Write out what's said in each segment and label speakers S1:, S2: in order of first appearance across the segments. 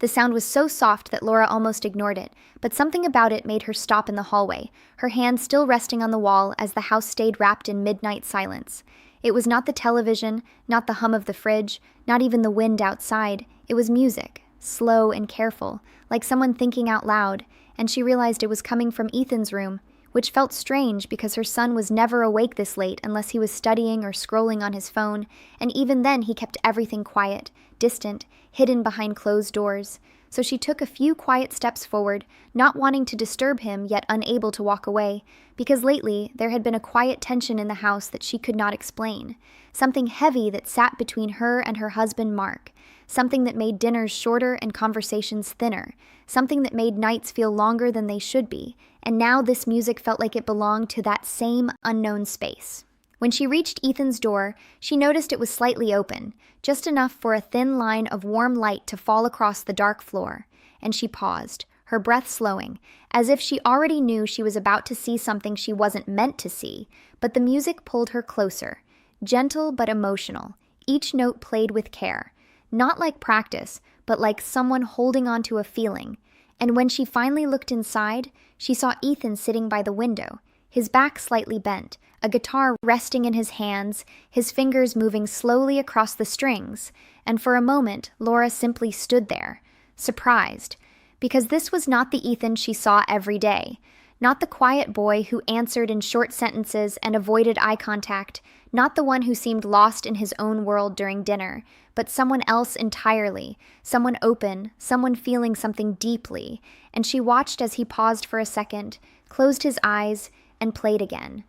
S1: The sound was so soft that Laura almost ignored it, but something about it made her stop in the hallway, her hand still resting on the wall as the house stayed wrapped in midnight silence. It was not the television, not the hum of the fridge, not even the wind outside. It was music, slow and careful, like someone thinking out loud, and she realized it was coming from Ethan's room, which felt strange because her son was never awake this late unless he was studying or scrolling on his phone, and even then he kept everything quiet, distant, hidden behind closed doors. So she took a few quiet steps forward, not wanting to disturb him yet unable to walk away, because lately there had been a quiet tension in the house that she could not explain, something heavy that sat between her and her husband Mark, something that made dinners shorter and conversations thinner, something that made nights feel longer than they should be, and now this music felt like it belonged to that same unknown space. When she reached Ethan's door, she noticed it was slightly open, just enough for a thin line of warm light to fall across the dark floor, and she paused, her breath slowing, as if she already knew she was about to see something she wasn't meant to see, but the music pulled her closer, gentle but emotional, each note played with care, not like practice, but like someone holding on to a feeling. And when she finally looked inside, she saw Ethan sitting by the window, his back slightly bent, a guitar resting in his hands, his fingers moving slowly across the strings, and for a moment Laura simply stood there, surprised, because this was not the Ethan she saw every day, not the quiet boy who answered in short sentences and avoided eye contact, not the one who seemed lost in his own world during dinner, but someone else entirely, someone open, someone feeling something deeply, and she watched as he paused for a second, closed his eyes, and played again.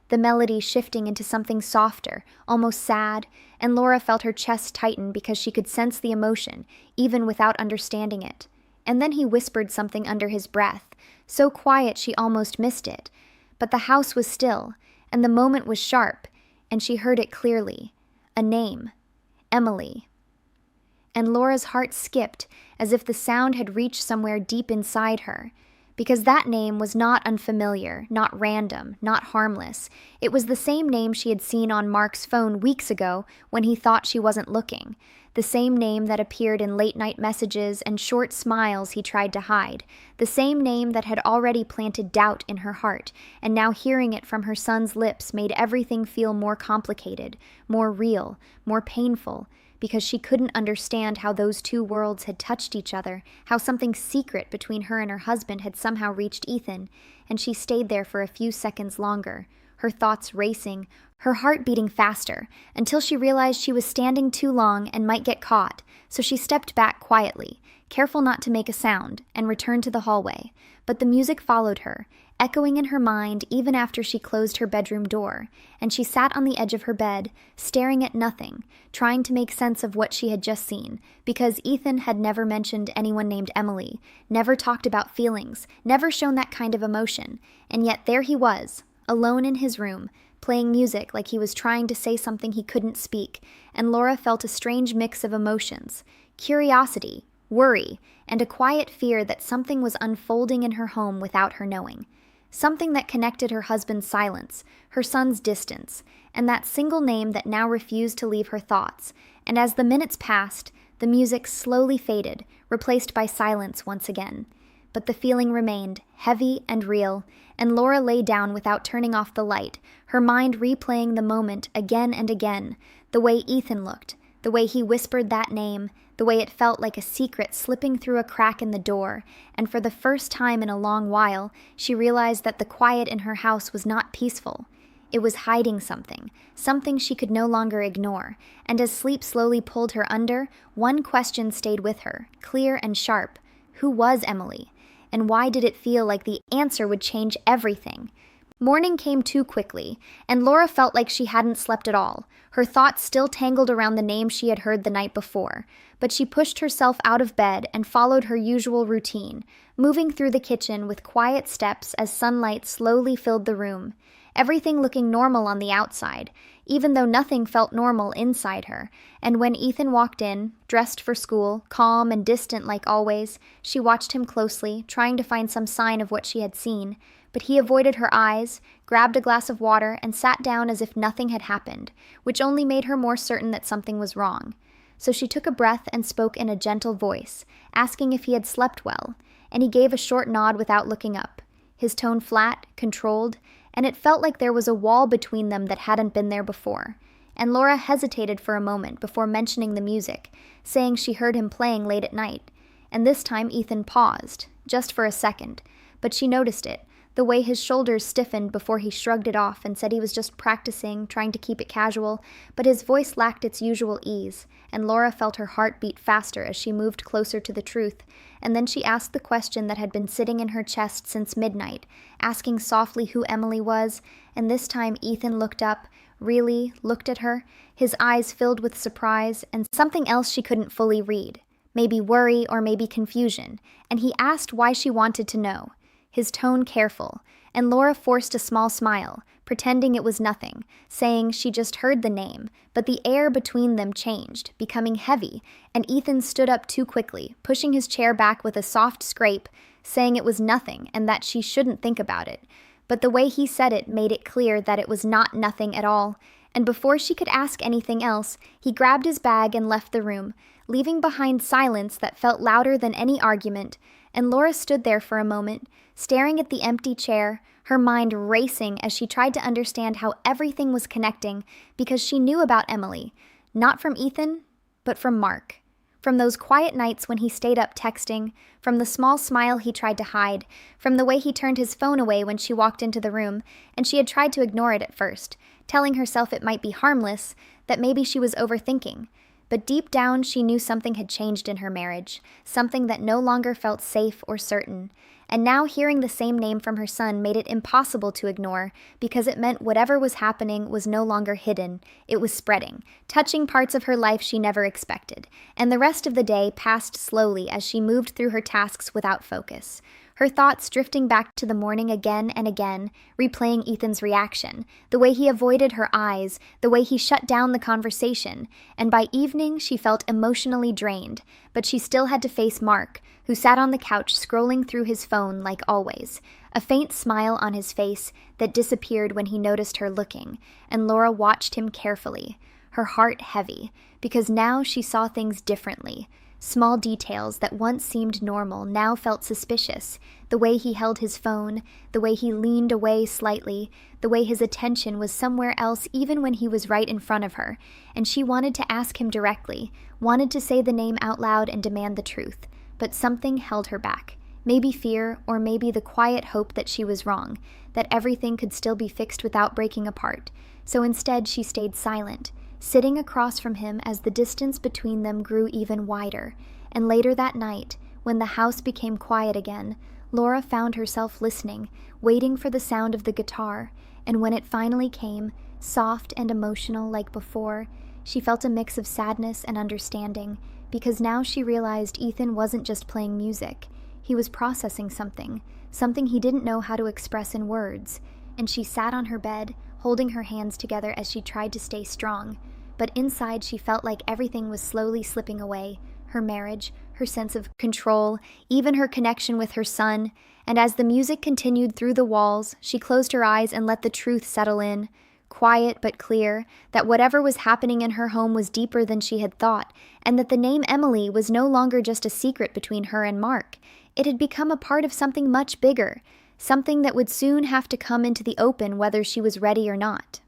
S1: The melody shifting into something softer, almost sad, and Laura felt her chest tighten because she could sense the emotion, even without understanding it. And then he whispered something under his breath, so quiet she almost missed it. But the house was still, and the moment was sharp, and she heard it clearly. A name. Emily. And Laura's heart skipped, as if the sound had reached somewhere deep inside her. Because that name was not unfamiliar, not random, not harmless. It was the same name she had seen on Mark's phone weeks ago when he thought she wasn't looking. The same name that appeared in late-night messages and short smiles he tried to hide. The same name that had already planted doubt in her heart, and now hearing it from her son's lips made everything feel more complicated, more real, more painful, because she couldn't understand how those two worlds had touched each other, how something secret between her and her husband had somehow reached Ethan, and she stayed there for a few seconds longer, her thoughts racing, her heart beating faster, until she realized she was standing too long and might get caught, so she stepped back quietly, careful not to make a sound, and returned to the hallway. But the music followed her, echoing in her mind even after she closed her bedroom door, and she sat on the edge of her bed, staring at nothing, trying to make sense of what she had just seen, because Ethan had never mentioned anyone named Emily, never talked about feelings, never shown that kind of emotion, and yet there he was, alone in his room, playing music like he was trying to say something he couldn't speak, and Laura felt a strange mix of emotions, curiosity, worry, and a quiet fear that something was unfolding in her home without her knowing. Something that connected her husband's silence, her son's distance, and that single name that now refused to leave her thoughts, and as the minutes passed, the music slowly faded, replaced by silence once again. But the feeling remained, heavy and real, and Laura lay down without turning off the light, her mind replaying the moment again and again, the way Ethan looked, the way he whispered that name, the way it felt like a secret slipping through a crack in the door, and for the first time in a long while, she realized that the quiet in her house was not peaceful. It was hiding something, something she could no longer ignore, and as sleep slowly pulled her under, one question stayed with her, clear and sharp. Who was Emily? And why did it feel like the answer would change everything? Morning came too quickly, and Laura felt like she hadn't slept at all, her thoughts still tangled around the name she had heard the night before. But she pushed herself out of bed and followed her usual routine, moving through the kitchen with quiet steps as sunlight slowly filled the room, everything looking normal on the outside, even though nothing felt normal inside her. And when Ethan walked in, dressed for school, calm and distant like always, she watched him closely, trying to find some sign of what she had seen. But he avoided her eyes, grabbed a glass of water, and sat down as if nothing had happened, which only made her more certain that something was wrong. so she took a breath and spoke in a gentle voice, asking if he had slept well, and he gave a short nod without looking up, his tone flat, controlled, and it felt like there was a wall between them that hadn't been there before. And Laura hesitated for a moment before mentioning the music, saying she heard him playing late at night. And this time Ethan paused, just for a second, but she noticed it, the way his shoulders stiffened before he shrugged it off and said he was just practicing, trying to keep it casual, but his voice lacked its usual ease, and Laura felt her heart beat faster as she moved closer to the truth, and then she asked the question that had been sitting in her chest since midnight, asking softly who Emily was, and this time Ethan looked up, really looked at her, his eyes filled with surprise and something else she couldn't fully read, maybe worry or maybe confusion, and he asked why she wanted to know, his tone careful, and Laura forced a small smile, pretending it was nothing, saying she just heard the name, but the air between them changed, becoming heavy, and Ethan stood up too quickly, pushing his chair back with a soft scrape, saying it was nothing and that she shouldn't think about it. But the way he said it made it clear that it was not nothing at all, and before she could ask anything else, he grabbed his bag and left the room, leaving behind silence that felt louder than any argument, and Laura stood there for a moment, staring at the empty chair, her mind racing as she tried to understand how everything was connecting, because she knew about Emily, not from Ethan, but from Mark. From those quiet nights when he stayed up texting, from the small smile he tried to hide, from the way he turned his phone away when she walked into the room, and she had tried to ignore it at first, telling herself it might be harmless, that maybe she was overthinking. But deep down she knew something had changed in her marriage, something that no longer felt safe or certain. And now hearing the same name from her son made it impossible to ignore, because it meant whatever was happening was no longer hidden, it was spreading, touching parts of her life she never expected, and the rest of the day passed slowly as she moved through her tasks without focus. Her thoughts drifting back to the morning again and again, replaying Ethan's reaction, the way he avoided her eyes, the way he shut down the conversation, and by evening she felt emotionally drained, but she still had to face Mark, who sat on the couch scrolling through his phone like always, a faint smile on his face that disappeared when he noticed her looking, and Laura watched him carefully, her heart heavy, because now she saw things differently. Small details that once seemed normal now felt suspicious, the way he held his phone, the way he leaned away slightly, the way his attention was somewhere else even when he was right in front of her, and she wanted to ask him directly, wanted to say the name out loud and demand the truth, but something held her back. Maybe fear, or maybe the quiet hope that she was wrong, that everything could still be fixed without breaking apart. So instead she stayed silent, sitting across from him as the distance between them grew even wider. And later that night, when the house became quiet again, Laura found herself listening, waiting for the sound of the guitar, and when it finally came, soft and emotional like before, she felt a mix of sadness and understanding, because now she realized Ethan wasn't just playing music. He was processing something he didn't know how to express in words, and she sat on her bed, holding her hands together as she tried to stay strong. But inside she felt like everything was slowly slipping away, her marriage, her sense of control, even her connection with her son, and as the music continued through the walls, she closed her eyes and let the truth settle in, quiet but clear, that whatever was happening in her home was deeper than she had thought, and that the name Emily was no longer just a secret between her and Mark. It had become a part of something much bigger, something that would soon have to come into the open whether she was ready or not.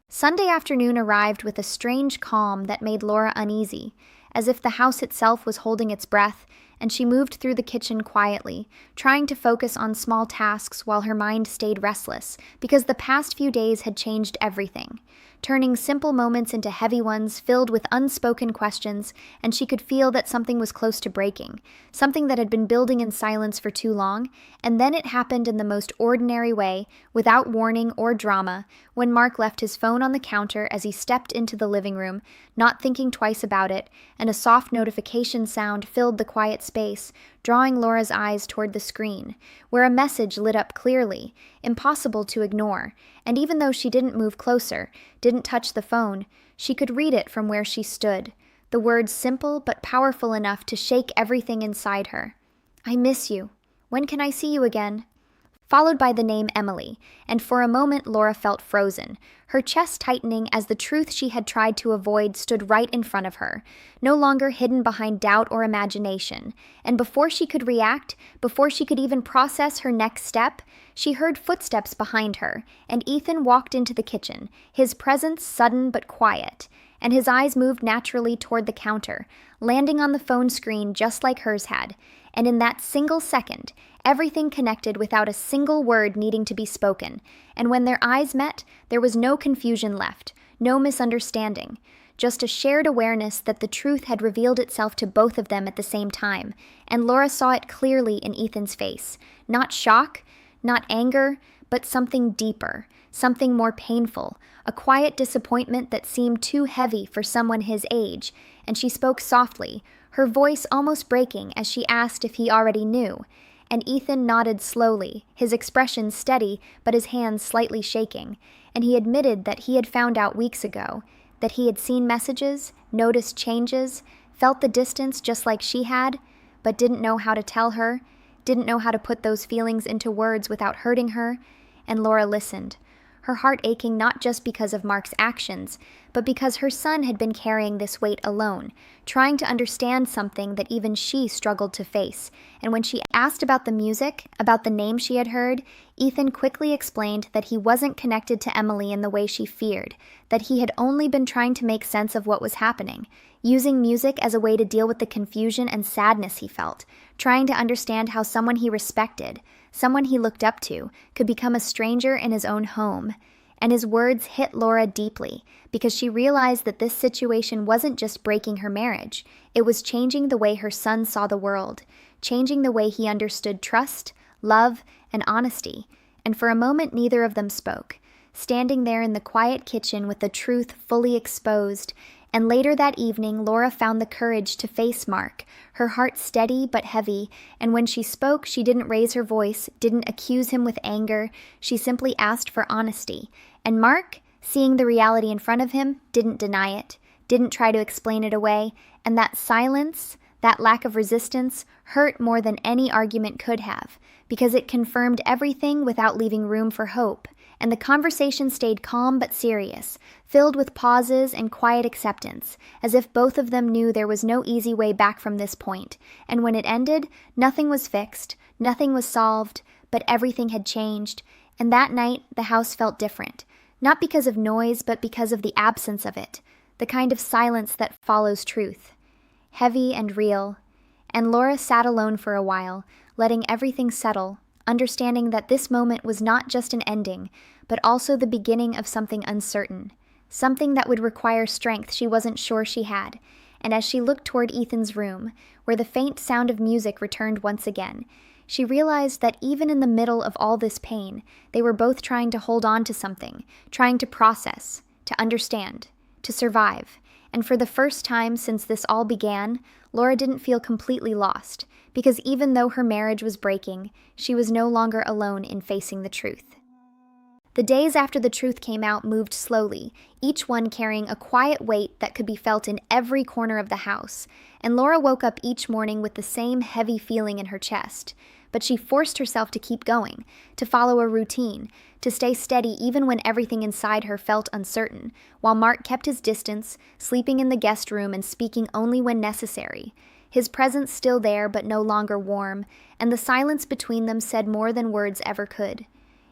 S1: Sunday afternoon arrived with a strange calm that made Laura uneasy, as if the house itself was holding its breath, and she moved through the kitchen quietly, trying to focus on small tasks while her mind stayed restless, because the past few days had changed everything, turning simple moments into heavy ones filled with unspoken questions, and she could feel that something was close to breaking, something that had been building in silence for too long, and then it happened in the most ordinary way, without warning or drama, when Mark left his phone on the counter as he stepped into the living room, not thinking twice about it, and a soft notification sound filled the quiet space, drawing Laura's eyes toward the screen, where a message lit up clearly, impossible to ignore, and even though she didn't move closer, didn't touch the phone, she could read it from where she stood, the words simple but powerful enough to shake everything inside her. "I miss you. When can I see you again?" followed by the name Emily, and for a moment Laura felt frozen, her chest tightening as the truth she had tried to avoid stood right in front of her, no longer hidden behind doubt or imagination. And before she could react, before she could even process her next step, she heard footsteps behind her, and Ethan walked into the kitchen, his presence sudden but quiet, and his eyes moved naturally toward the counter, landing on the phone screen just like hers had. And in that single second, everything connected without a single word needing to be spoken, and when their eyes met, there was no confusion left, no misunderstanding, just a shared awareness that the truth had revealed itself to both of them at the same time, and Laura saw it clearly in Ethan's face. Not shock, not anger, but something deeper, something more painful, a quiet disappointment that seemed too heavy for someone his age, and she spoke softly, her voice almost breaking as she asked if he already knew. And Ethan nodded slowly, his expression steady but his hands slightly shaking, and he admitted that he had found out weeks ago, that he had seen messages, noticed changes, felt the distance just like she had, but didn't know how to tell her, didn't know how to put those feelings into words without hurting her. And Laura listened, her heart aching not just because of Mark's actions, but because her son had been carrying this weight alone, trying to understand something that even she struggled to face. And when she asked about the music, about the name she had heard, Ethan quickly explained that he wasn't connected to Emily in the way she feared, that he had only been trying to make sense of what was happening, using music as a way to deal with the confusion and sadness he felt, trying to understand how someone he respected, someone he looked up to, could become a stranger in his own home. And his words hit Laura deeply, because she realized that this situation wasn't just breaking her marriage, it was changing the way her son saw the world, changing the way he understood trust, love, and honesty. And for a moment neither of them spoke, standing there in the quiet kitchen with the truth fully exposed. And later that evening, Laura found the courage to face Mark, her heart steady but heavy, and when she spoke, she didn't raise her voice, didn't accuse him with anger, she simply asked for honesty. And Mark, seeing the reality in front of him, didn't deny it, didn't try to explain it away, and that silence, that lack of resistance, hurt more than any argument could have, because it confirmed everything without leaving room for hope. And the conversation stayed calm but serious, filled with pauses and quiet acceptance, as if both of them knew there was no easy way back from this point. And when it ended, nothing was fixed, nothing was solved, but everything had changed. And that night, the house felt different, not because of noise, but because of the absence of it, the kind of silence that follows truth. Heavy and real. And Laura sat alone for a while, letting everything settle, understanding that this moment was not just an ending, but also the beginning of something uncertain, something that would require strength she wasn't sure she had. And as she looked toward Ethan's room, where the faint sound of music returned once again, she realized that even in the middle of all this pain, they were both trying to hold on to something, trying to process, to understand, to survive. And for the first time since this all began, Laura didn't feel completely lost, because even though her marriage was breaking, she was no longer alone in facing the truth. The days after the truth came out moved slowly, each one carrying a quiet weight that could be felt in every corner of the house, and Laura woke up each morning with the same heavy feeling in her chest. But she forced herself to keep going, to follow a routine, to stay steady even when everything inside her felt uncertain, while Mark kept his distance, sleeping in the guest room and speaking only when necessary. His presence still there but no longer warm, and the silence between them said more than words ever could.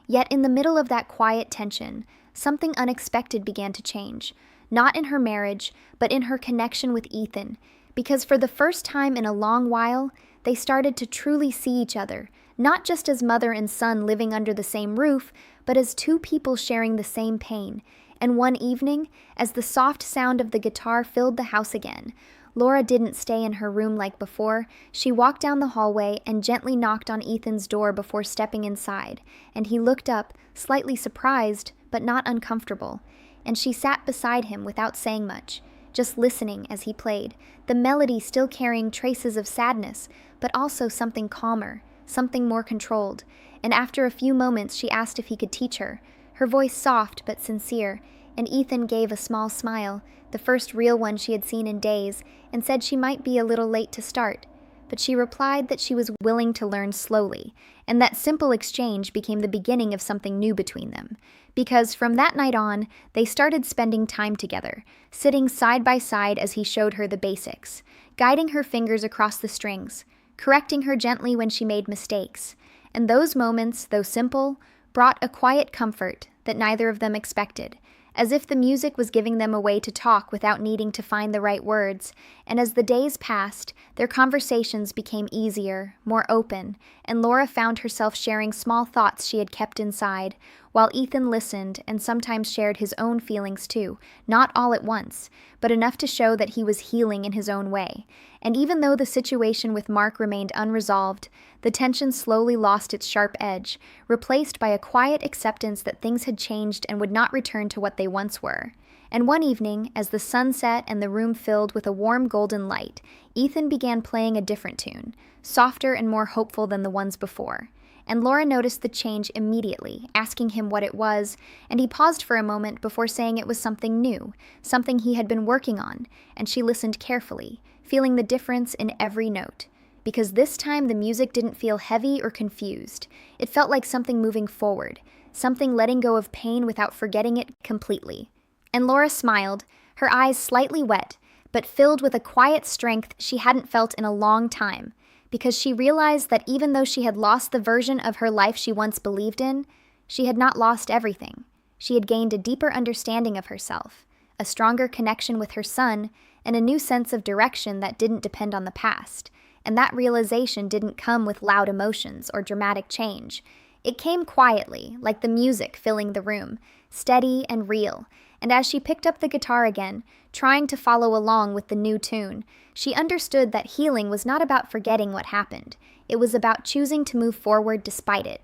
S1: Yet in the middle of that quiet tension, something unexpected began to change, not in her marriage, but in her connection with Ethan, because for the first time in a long while, they started to truly see each other, not just as mother and son living under the same roof, but as two people sharing the same pain. And one evening, as the soft sound of the guitar filled the house again, Laura didn't stay in her room like before. She walked down the hallway and gently knocked on Ethan's door before stepping inside, and he looked up, slightly surprised, but not uncomfortable. And she sat beside him without saying much, just listening as he played, the melody still carrying traces of sadness, but also something calmer, something more controlled. And after a few moments she asked if he could teach her, her voice soft but sincere, and Ethan gave a small smile, the first real one she had seen in days, and said she might be a little late to start, but she replied that she was willing to learn slowly, and that simple exchange became the beginning of something new between them. Because from that night on, they started spending time together, sitting side by side as he showed her the basics, guiding her fingers across the strings, correcting her gently when she made mistakes. And those moments, though simple, brought a quiet comfort that neither of them expected, as if the music was giving them a way to talk without needing to find the right words. And as the days passed, their conversations became easier, more open, and Laura found herself sharing small thoughts she had kept inside, while Ethan listened and sometimes shared his own feelings too, not all at once, but enough to show that he was healing in his own way. And even though the situation with Mark remained unresolved, the tension slowly lost its sharp edge, replaced by a quiet acceptance that things had changed and would not return to what they once were. And one evening, as the sun set and the room filled with a warm golden light, Ethan began playing a different tune, softer and more hopeful than the ones before. And Laura noticed the change immediately, asking him what it was, and he paused for a moment before saying it was something new, something he had been working on, and she listened carefully, feeling the difference in every note. Because this time the music didn't feel heavy or confused. It felt like something moving forward, something letting go of pain without forgetting it completely. And Laura smiled, her eyes slightly wet, but filled with a quiet strength she hadn't felt in a long time, because she realized that even though she had lost the version of her life she once believed in, she had not lost everything. She had gained a deeper understanding of herself, a stronger connection with her son, and a new sense of direction that didn't depend on the past. And that realization didn't come with loud emotions or dramatic change. It came quietly, like the music filling the room, steady and real. And as she picked up the guitar again, trying to follow along with the new tune, she understood that healing was not about forgetting what happened. It was about choosing to move forward despite it.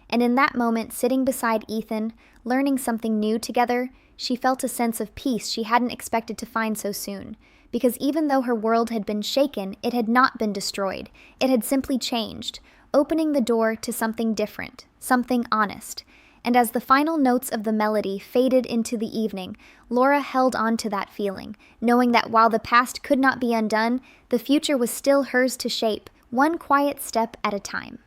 S1: And in that moment, sitting beside Ethan, learning something new together, she felt a sense of peace she hadn't expected to find so soon. Because even though her world had been shaken, it had not been destroyed. It had simply changed, opening the door to something different, something honest. And as the final notes of the melody faded into the evening, Laura held on to that feeling, knowing that while the past could not be undone, the future was still hers to shape, one quiet step at a time.